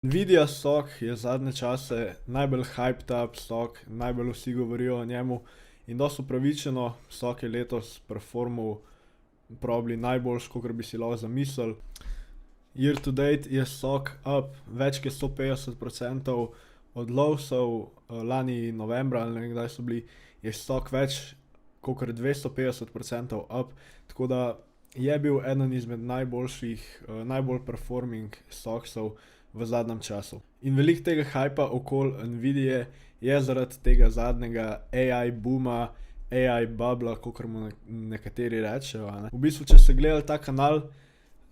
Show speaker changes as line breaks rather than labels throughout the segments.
Nvidia stock je zadnje čase najbolj hyped up stock, najbolj vsi govorijo o njemu in dosti upravičeno. Stock je letos performal probably najboljš, kakor bi si lahko zamislili. Year to date je stock up več kot 150% od lowsov, lani novembra ali ne vem kdaj so bili, je stock več kakor 250% up, tako da je bil eden izmed najboljših, najbolj performing stocksov v zadnjem času. In veliko tega hypa okoli Nvidie je zaradi tega zadnjega AI booma, AI bubla, kakor mu nekateri rečejo, a ne. V bistvu, če ste gledali ta kanal,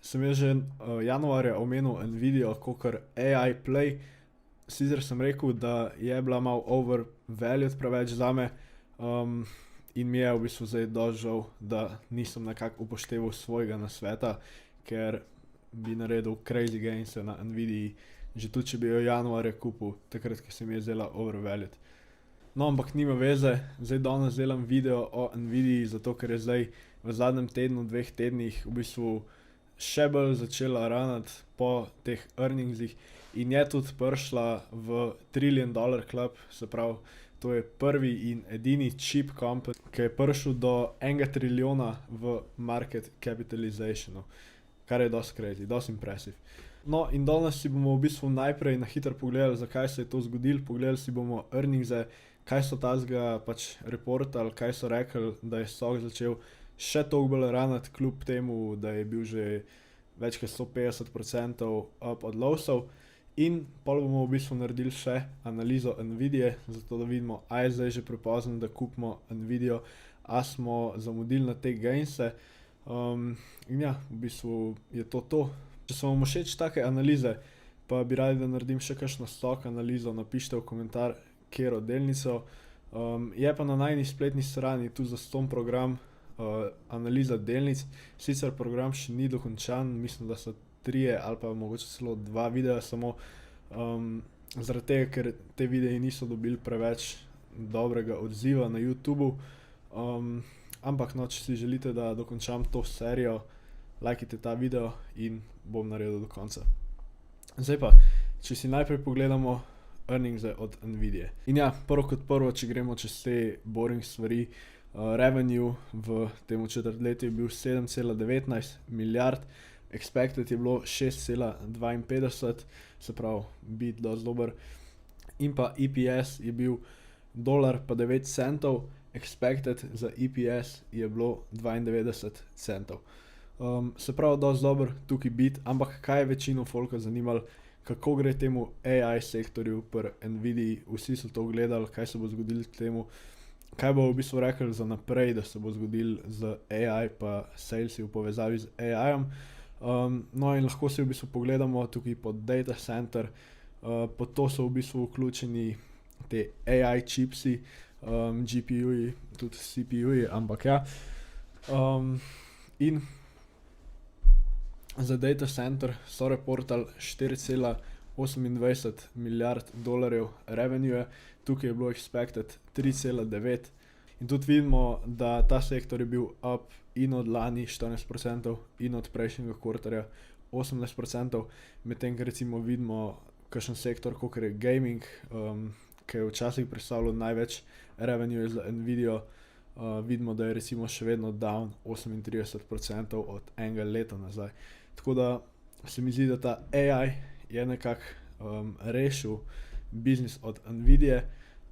sem jaz že januarja omenil Nvidio kakor AI play. Sicer sem rekel, da je bila malo overvalued preveč zame, in mi je v bistvu zdaj dosti žal, da nisem nekako upošteval svojega nasveta, ker bi naredil crazy gainse na Nvidii, že tudi če bi jo januarja kupil, takrat, ko se mi je zdela overvalued. No, ampak nima veze, zdaj danes delam video o Nvidii, zato ker je zdaj v zadnjem tednu, 2 tednih v bistvu še bolj začela ranati po teh earningsih in je tudi prišla v $1 trillion club, se pravi, to je prvi in edini chip company, ki je prišel do 1 trilijona v market capitalizationu, kar je dosti crazy, dosti impressive. No, in danes si bomo v bistvu najprej na hitro pogledali, zakaj se je to zgodilo, pogledali si bomo earningse, kaj so tazga pač reportali, kaj so rekli, da je stock začel še toliko bolj ranati, kljub temu, da je bil že več kot 150% up od lowsov. In pol bomo v bistvu naredili še analizo Nvidie, zato da vidimo, a je zdaj že prepozno, da kupimo Nvidio, a smo zamudili na te gainse. In ja, v bistvu je to to. Če so vam všeč take analize, pa bi radi, da naredim še kakšno stock analizo, napišite v komentar, katero delnico. Je pa na najini spletni strani tu zastonj program, analiza delnic. Sicer program še ni dokončan, mislim, da so 3 ali pa mogoče celo 2 videa samo, zaradi tega, ker te videi niso dobili preveč dobrega odziva na YouTubu. Ampak no, če si želite, da dokončam to serijo, lajkajte ta video in bom naredil do konca. Zdaj pa, če si najprej pogledamo earningse od Nvidie. In ja, prvo kot prvo, če gremo čez te boring stvari, revenue v tem četrtletju je bil 7,19 milijard, expected je bilo 6,52, se pravi, beat dosti dober. In pa EPS je bil $1,09, expected za EPS je bilo 92 centov. Se pravi, dosti dober, tukaj beat, ampak kaj je večino folka zanimalo, kako gre temu AI sektorju pri Nvidii, vsi so to gledali, kaj se bo zgodilo k temu, kaj bo v bistvu rekli za naprej, da se bo zgodilo z AI pa salesi v povezavi z AI-om. No, in lahko si v bistvu pogledamo tukaj pod data center, pod to so v bistvu vključeni te AI chipsi, GPU-ji, tudi CPU-ji, ampak ja. In za data center so reportali 4,28 milijard dolarjev revenue, tukaj je bilo expected 3,9. In tudi vidimo, da ta sektor je bil up in od lani 14% in od prejšnjega kvartalja 18%, medtem ko recimo vidimo kakšen sektor, kakor je gaming, ki je včasih predstavljal največ revenue za Nvidio, vidimo, da je recimo še vedno down 38% od enega leta nazaj. Tako da se mi zdi, da ta AI je nekako rešil biznis od Nvidie,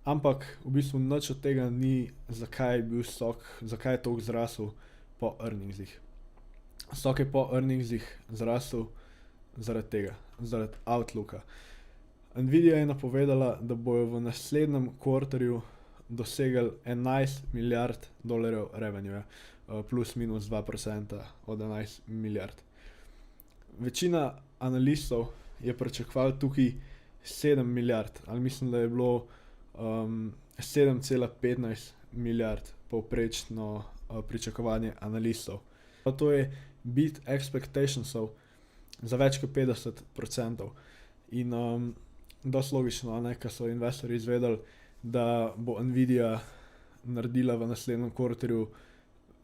ampak v bistvu nič od tega ni, zakaj je bil stock, zakaj je toliko zrasel po earningsih. Stock je po earningsih zrasel zaradi tega, zaradi outlooka. Nvidia je napovedala, da bojo v naslednjem kvartalju dosegli 11 milijard dolarjev revenue, plus minus 2% od 11 milijard. Večina analistov je pričakovala tukaj 7 milijard, ali mislim, da je bilo 7,15 milijard povprečno pričakovanje analistov. To je beat expectationsov za več kot 50%. In dosti logično, ne, ker so investorji izvedeli, da bo Nvidia naredila v naslednjem kvartalju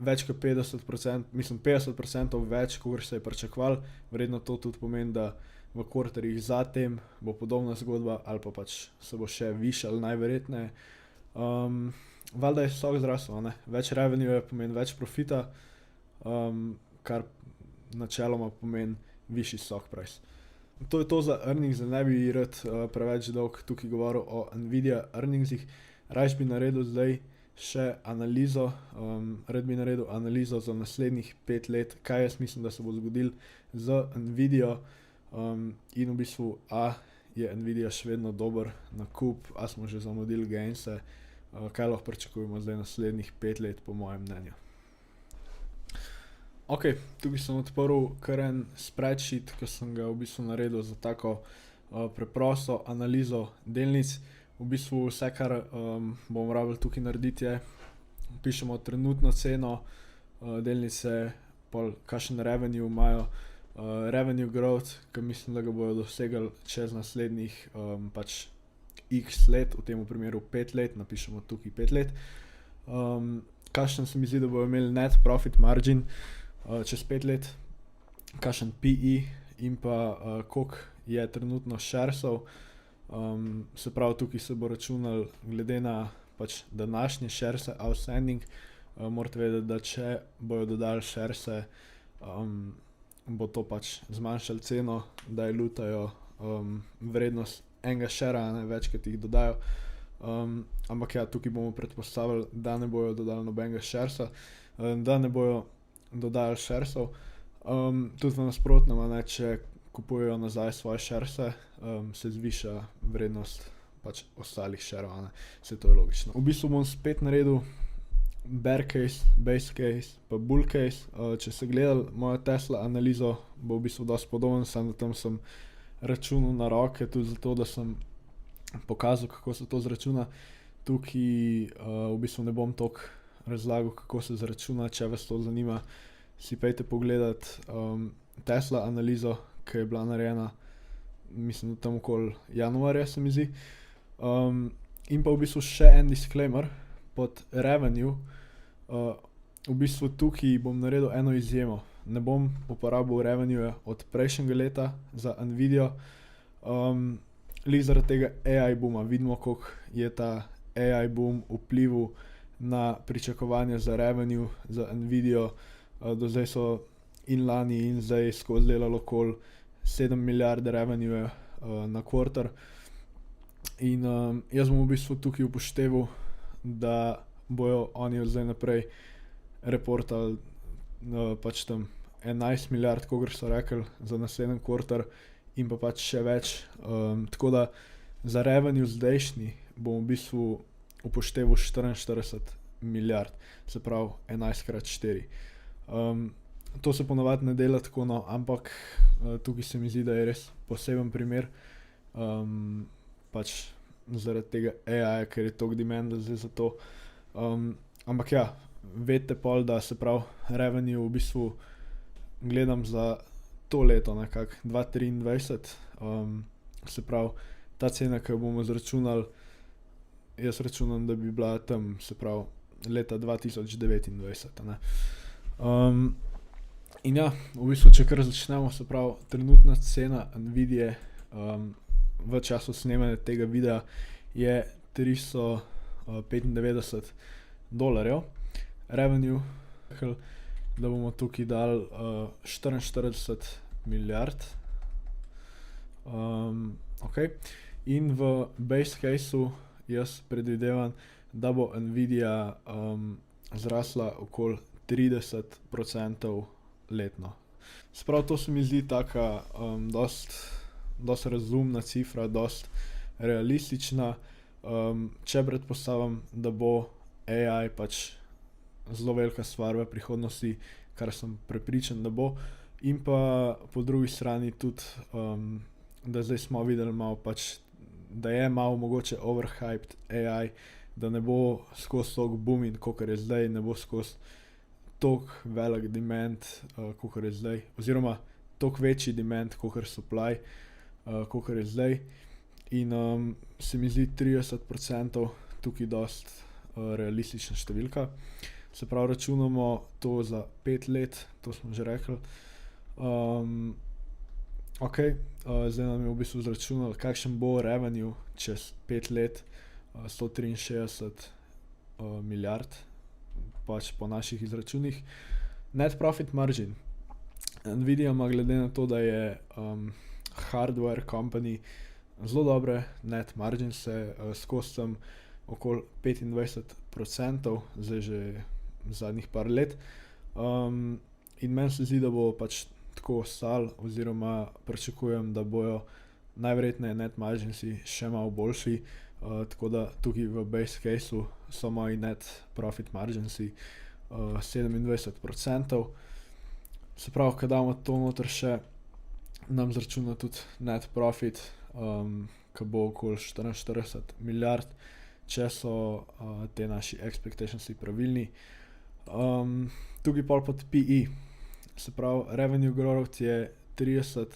več kot 50%, mislim 50% več, kot se je pričakovalo. Verjetno to tudi pomeni, da v kvartalih zatem bo podobna zgodba ali pa pač se bo še višal najverjetneje. Valjda je stock zrasel, a ne, več revenue pomeni več profita, kar načeloma pomeni višji stock price. To je to za earnings, da ne bi rad preveč dolg tukaj govoril o Nvidia earningsih. Rajš bi naredil zdaj še analizo, rad bi naredil analizo za naslednjih 5 let, kaj jaz mislim, da se bo zgodilo z Nvidio, in v bistvu, a je Nvidia še vedno dober nakup, a smo že zamudili gainse, kaj lahko pričakujemo zdaj naslednjih 5 let, po mojem mnenju. Ok, tukaj sem odprl kar en spreadsheet, ki sem ga v bistvu naredil za tako preprosto analizo delnic. V bistvu vse, kar bomo rabili tukaj narediti, je, pišemo trenutno ceno delnice, pol kakšen revenue imajo, revenue growth, ki mislim, da ga bojo dosegli čez naslednjih pač x let, v tem primeru 5 let, napišemo tukaj 5 let. Kakšen se mi zdi, da bojo imeli net profit margin čez 5 let, kakšen PE in pa koliko je trenutno sharesov. Se pravi, tukaj se bo računal glede na pač današnje sharese outstanding. Morate vedeti, da če bojo dodali sharese, bo to pač zmanjšalo ceno, da dilutajo vrednost enega shara, ne, večkrat jih dodajo. Ampak ja, tukaj bomo predpostavili, da ne bojo dodali nobenega sharesa, da ne bojo dodali sharesov. Tudi v nasprotnem, a ne, če kupujejo nazaj svoje sharese, se zviša vrednost pač ostalih sharov, a ne, saj to je logično. V bistvu bom spet naredil bear case, base case pa bull case. Če ste gledali mojo Tesla analizo, bo v bistvu dosti podoben, samo da tam sem računal na roke, tudi zato, da sem pokazal, kako se to zračuna. Tukaj v bistvu ne bom toliko razlagal, kako se zračuna, če vas to zanima, si pojdite pogledat Tesla analizo, ki je bila narejena, mislim, tam okoli januarja, se mi zdi. In pa v bistvu še en disclaimer pod revenue. V bistvu tukaj bom naredil eno izjemo. Ne bom uporabil revenue od prejšnjega leta za Nvidio. Glih zaradi tega AI booma, vidimo, koliko je ta AI boom vplival na pričakovanja za revenue, za Nvidio. Do zdaj so in lani in zdaj skozi delali okoli 7 milijard revenue na kvartal. In jaz bom v bistvu tukaj upošteval, da bojo oni od zdaj naprej reportali pač tam 11 milijard, kakor so rekli, za naslednji kvartal in pa pač še več. Tako da za revenue zdajšnji bom v bistvu upošteval 44 milijard, se pravi 11x4. To se ponavadi ne dela tako, no, ampak tukaj se mi zdi, da je res poseben primer, pač zaradi tega AI-ja, ker je toliko demanda zdaj za to. Ampak ja, vedite pol, da se pravi revenue v bistvu gledam za to leto nekako 2023, se pravi ta cena, ki jo bomo zračunali, jaz računam, da bi bila tam, se pravi leta 2029, a ne. In ja, v bistvu, če kar začnemo, se pravi trenutna cena Nvidie v času snemanja tega videa je $395. Revenue, da bomo tukaj dali 44 milijard. Ok. In v base caseu jaz predvidevam, da bo Nvidia zrasla okoli 30% letno. Se pravi, to se mi zdi taka dosti razumna cifra, dosti realistična. Če predpostavim, da bo AI pač zelo velika stvar v prihodnosti, kar sem prepričan, da bo. In pa po drugi strani tudi, da zdaj smo videli malo pač, da je malo mogoče overhyped AI, da ne bo skozi toliko booming, kakor je zdaj, ne bo skozi toliko velik demand, kakor je zdaj, oziroma toliko večji demand, kakor supply, kakor je zdaj. In se mi zdi 30% tukaj dosti realistična številka. Se pravi, računamo to za 5 let, to smo že rekli. Ok, zdaj nam je v bistvu izračunal, kakšen bo revenue čez 5 let, 163 milijard, pač po naših izračunih. Net profit margin. Nvidia ima glede na to, da je hardware company, zelo dobre net marginse, skozi tam okoli 25%, zdaj že zadnjih par let. In meni se zdi, da bo pač tako ostalo, oziroma pričakujem, da bojo najverjetneje net marginsi še malo boljši, tako da tukaj v base caseu so moji net profit marginsi 27%. Se pravi, ko damo to noter še, nam zračuna tudi net profit, ki bo okoli 44 milijard, če so te naši expectationsi pravilni. Tukaj pol pod PE, se pravi revenue growth je 30%.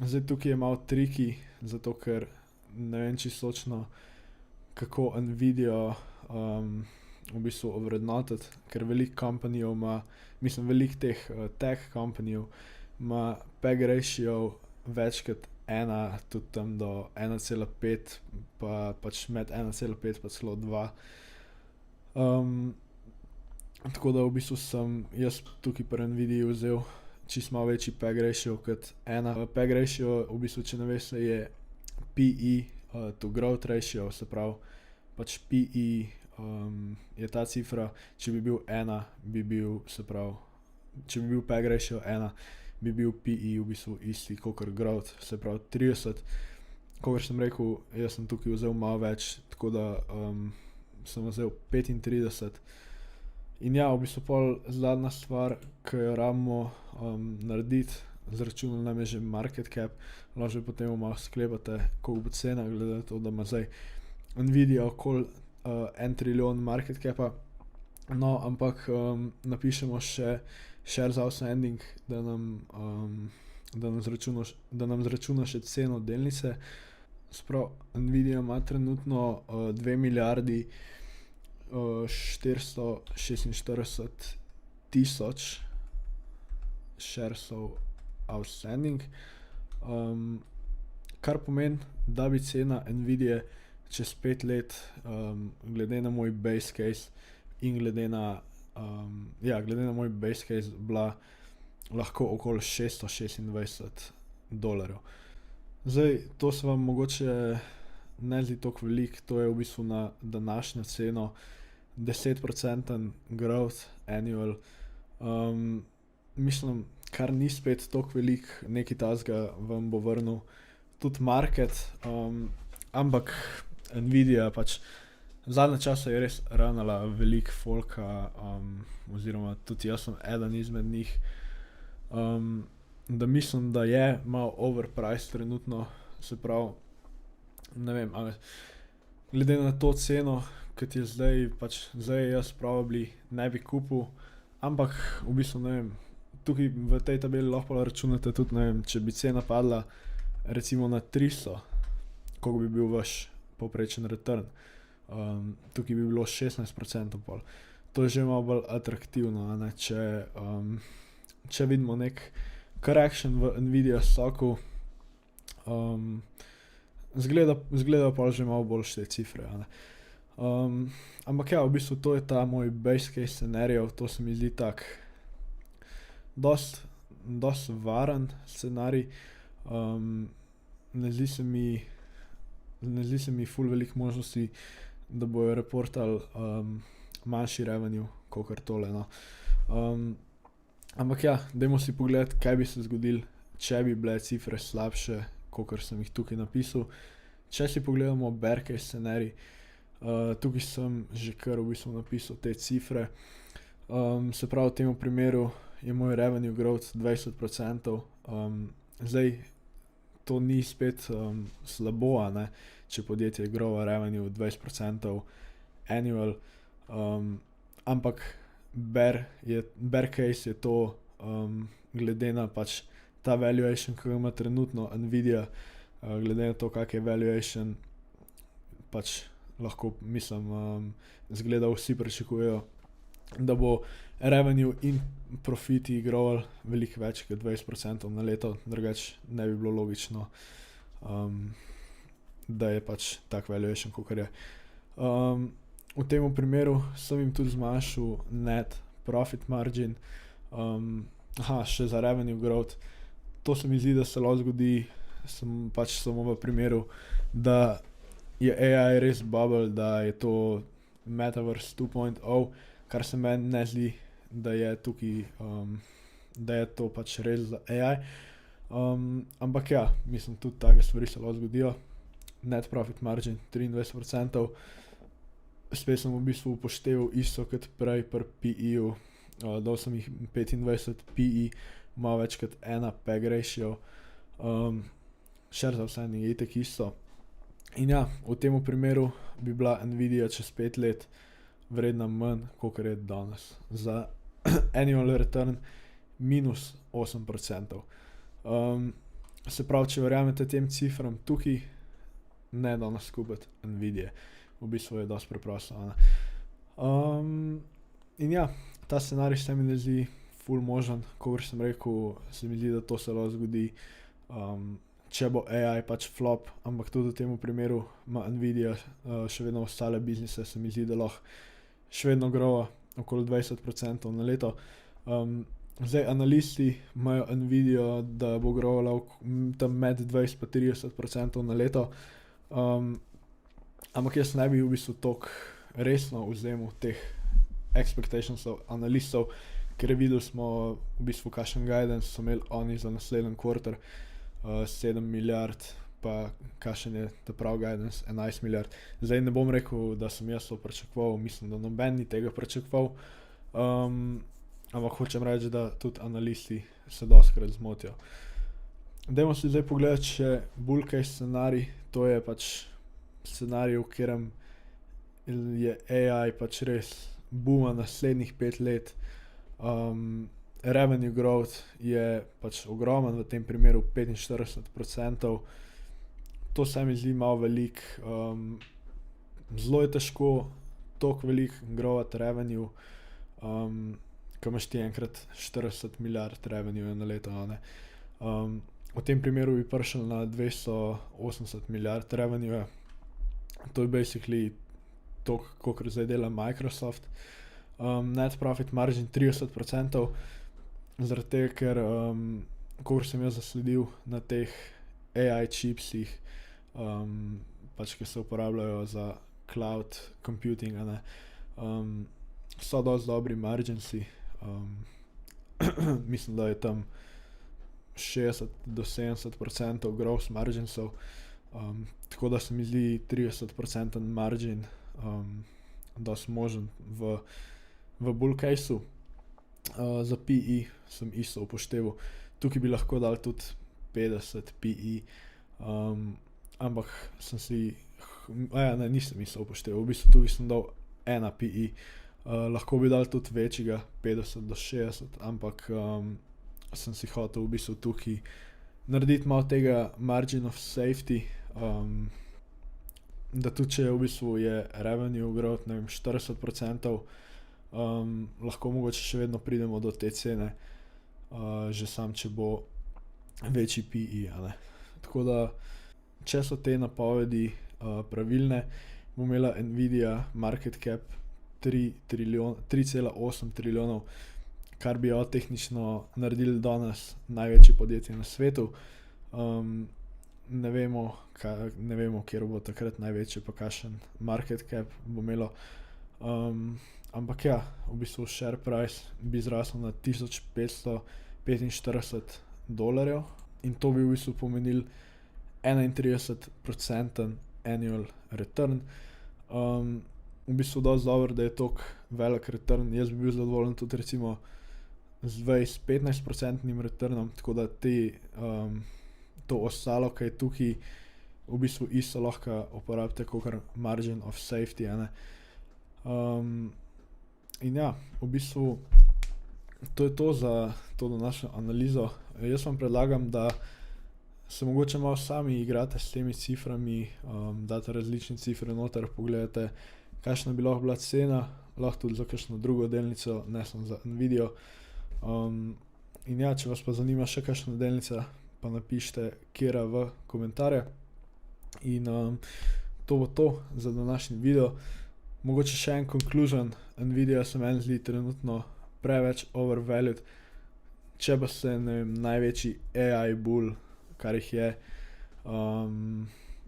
Zdaj tukaj je malo tricky, zato ker ne vem čisto točno, kako Nvidio v bistvu ovrednotiti, ker veliko companyjev ima, mislim veliko teh tech companyjev ima PEG ratio več kot 1, tudi tam do 1,5, pa pač med 1,5 pa celo 2. Tako da v bistvu sem jaz tukaj pri Nvidii vzel čisto malo večji PEG ratio kot 1. PEG ratio v bistvu, če ne veste, je PE to growth ratio, se pravi pač PE je ta cifra, če bi bil 1, bi bil, se pravi, če bi bil PEG ratio 1, bi bil PE v bistvu isti kakor growth, se pravi 30. Kakor sem rekel, jaz sem tukaj vzel malo več, tako da sem vzel 35. In ja, v bistvu pol zadnja stvar, ki jo rabimo narediti, zračunal nam je že market cap, lahko že potem malo sklepate, koliko bo cena, glede na to, da ima zdaj Nvidia okoli 1 trilijon market capa. No, ampak napišemo še shares outstanding, da nam zračuna še ceno delnice. Sprav, Nvidia ima trenutno 2 milijardi 446 tisoč sharesov outstanding, kar pomeni, da bi cena Nvidie čez 5 let, glede na moj base case in glede na moj base case bila lahko okoli $626. Zdaj, to se vam mogoče ne zdi toliko veliko, to je v bistvu na današnjo ceno 10% growth annual. Mislim, kar ni spet toliko veliko, nekaj takega vam bo vrnil tudi market, ampak Nvidia pač zadnje čase je res ranala veliko folka, oziroma tudi jaz sem eden izmed njih, da mislim, da je malo overpriced trenutno, se pravi, ne vem, glede na to ceno, kot je zdaj, pač zdaj jaz probably ne bi kupil, ampak v bistvu ne vem, tukaj v tej tabeli lahko računate tudi, ne vem, če bi cena padla recimo na 300, koliko bi bil vaš povprečen return, tukaj bi bilo 16% pol. To je že malo bolj atraktivno, a ne, če vidimo nek correction v Nvidia stocku, zgleda pa že malo boljše te cifre, a ne. Ampak ja, v bistvu to je ta moj base case scenarijo, to se mi zdi tak dost varen scenarij, ne zdi se mi ful veliko možnosti, da bojo reportali manjši revenue, kakor tole, no. Ampak ja, dajmo si pogledati, kaj bi se zgodilo, če bi bile cifre slabše, kakor sem jih tukaj napisal. Če si pogledamo bear case scenarij, tukaj sem že kar v bistvu napisal te cifre, se pravi, v tem primeru je moj revenue growth 20%, zdaj to ni spet slabo, a ne, če podjetje grow revenue 20% annual, ampak bear case je to, glede na pač ta valuation, ki ga ima trenutno Nvidia, glede na to, kak je valuation, pač lahko, mislim, izgleda vsi pričakujejo da bo revenue in profiti growali veliko več kot 20% na leto, drugače ne bi bilo logično, da je pač tak valuation, kakor je. V tem primeru sem jim tudi zmanjšal net profit margin, še za revenue growth. To se mi zdi, da se lahko zgodi pač samo v primeru, da je AI res bubble, da je to Metaverse 2.0, kar se meni ne zdi, da je tukaj, da je to pač res za AI. Ampak ja, mislim, tudi take stvari se lahko zgodijo. Net profit margin 23%. Spet sem v bistvu upošteval isto kot prej pri PE-ju. Dal sem jih 25 PE, malo več kot 1 PEG ratio. Share za vse ni itak isto. In ja, v tem primeru bi bila Nvidia čez 5 let vredna manj, kakor je danes. Za annual return minus 8%. Se pravi, če verjamete tem cifram tukaj, ne danes kupiti Nvidie. V bistvu je dosti preprosto. In ja, ta scenarij se mi ne zdi ful možen, kakor sem rekel, se mi zdi, da to se lahko zgodi, če bo AI pač flop, ampak tudi v tem primeru ima Nvidia še vedno ostale biznise, se mi zdi, da lahko še vedno growa okoli 20% na leto. Zdaj analisti imajo Nvidio, da bo grovala tam med 20 in 30% na leto, ampak jaz ne bi v bistvu toliko resno vzemal teh expectationsov analistov, ker videli smo v bistvu kakšen guidance so imeli oni za naslednji quarter, 7 milijard, pa kakšen je ta prav guidance, 11 milijard. Zdaj ne bom rekel, da sem jaz to pričakoval, mislim, da noben ni tega pričakoval, ampak hočem reči, da tudi analisti se dostikrat zmotijo. Dajmo si zdaj pogledati še bull case scenarij, to je pač scenarij, v katerem je AI pač res booma naslednjih 5 let. Revenue growth je pač ogromen, v tem primeru 45%. To se mi zdi malo veliko. Zelo je težko toliko veliko growati revenue, ko imaš ti enkrat 40 milijard revenue na leto, ne. V tem primeru bi prišel na 280 milijard revenue. To je basically toliko, kakor zdaj dela Microsoft. Net profit margin 30%, zaradi tega, ker kakor sem jaz zasledil na teh AI chipsih, pač ki se uporabljajo za cloud computing, a ne, so dosti dobri marginsi. Mislim, da je tam 60 do 70% gross marginsov, tako da se mi zdi 30% margin dosti možen v bull caseu. Za PE sem isto upošteval. Tukaj bi lahko dal tudi 50 PE, ampak sem si, nisem isto upošteval, v bistvu tukaj sem dal 1 PE. Lahko bi dal tudi večjega, 50 do 60, ampak sem si hotel v bistvu tukaj narediti malo tega margin of safety, da tudi če v bistvu je revenue growth, ne vem, 40%, lahko mogoče še vedno pridemo do te cene, že sam, če bo večji PE, a ne. Tako da, če so te napovedi pravilne, bo imela Nvidia market cap 3,8 trilijonov, kar bi jo tehnično naredili danes največje podjetje na svetu. Ne vemo, kjer bo takrat največje, pa kakšen market cap bo imelo. Ampak ja, v bistvu share price bi zrasel na $1545 in to bi v bistvu pomenil 31% annual return. V bistvu dosti dobro, da je toliko velik return. Jaz bi bil zadovoljen tudi recimo z 20-15% returnom, tako da to ostalo, ki je tukaj, v bistvu isto lahko uporabite kakor margin of safety, a ne. In ja, v bistvu to je to za to današnjo analizo. Jaz vam predlagam, da se mogoče malo sami igrate s temi ciframi, date različne cifre noter, pogledate, kakšna bi lahko bila cena, lahko tudi za kakšno drugo delnico, ne samo za Nvidio. In ja, če vas pa zanima še kakšna delnica, pa napišite katera v komentarje. In to bo to za današnji video. Mogoče še en conclusion, Nvidia se meni zdi trenutno preveč overvalued. Če pa ste, ne vem, največji AI bull, kar jih je,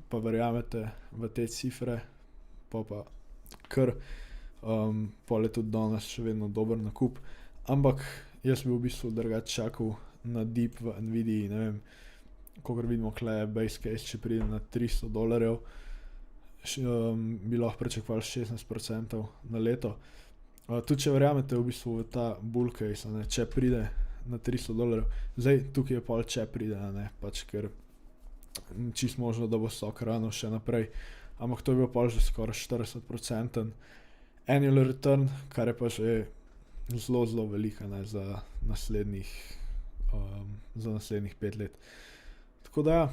pa verjamete v te cifre, pa kar, pol je tudi danes še vedno dober nakup. Ampak jaz bi v bistvu drugače čakal na dip v Nvidii, ne vem, kakor vidimo tule base case, če pride na $300, bi lahko pričakovali 16% na leto. Tudi če verjamete v bistvu v ta bull case, ne, če pride na $300, zdaj tukaj je pol če pride, ne, pač ker čisto možno, da bo stok rano še naprej, ampak to je bil pol že skoraj 40% annual return, kar je pa že zelo velika, ne, za naslednjih 5 let. Tako da ja,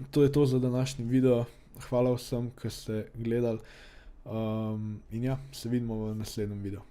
to je to za današnji video. Hvala vsem, ki ste gledali, in ja, se vidimo v naslednjem videu.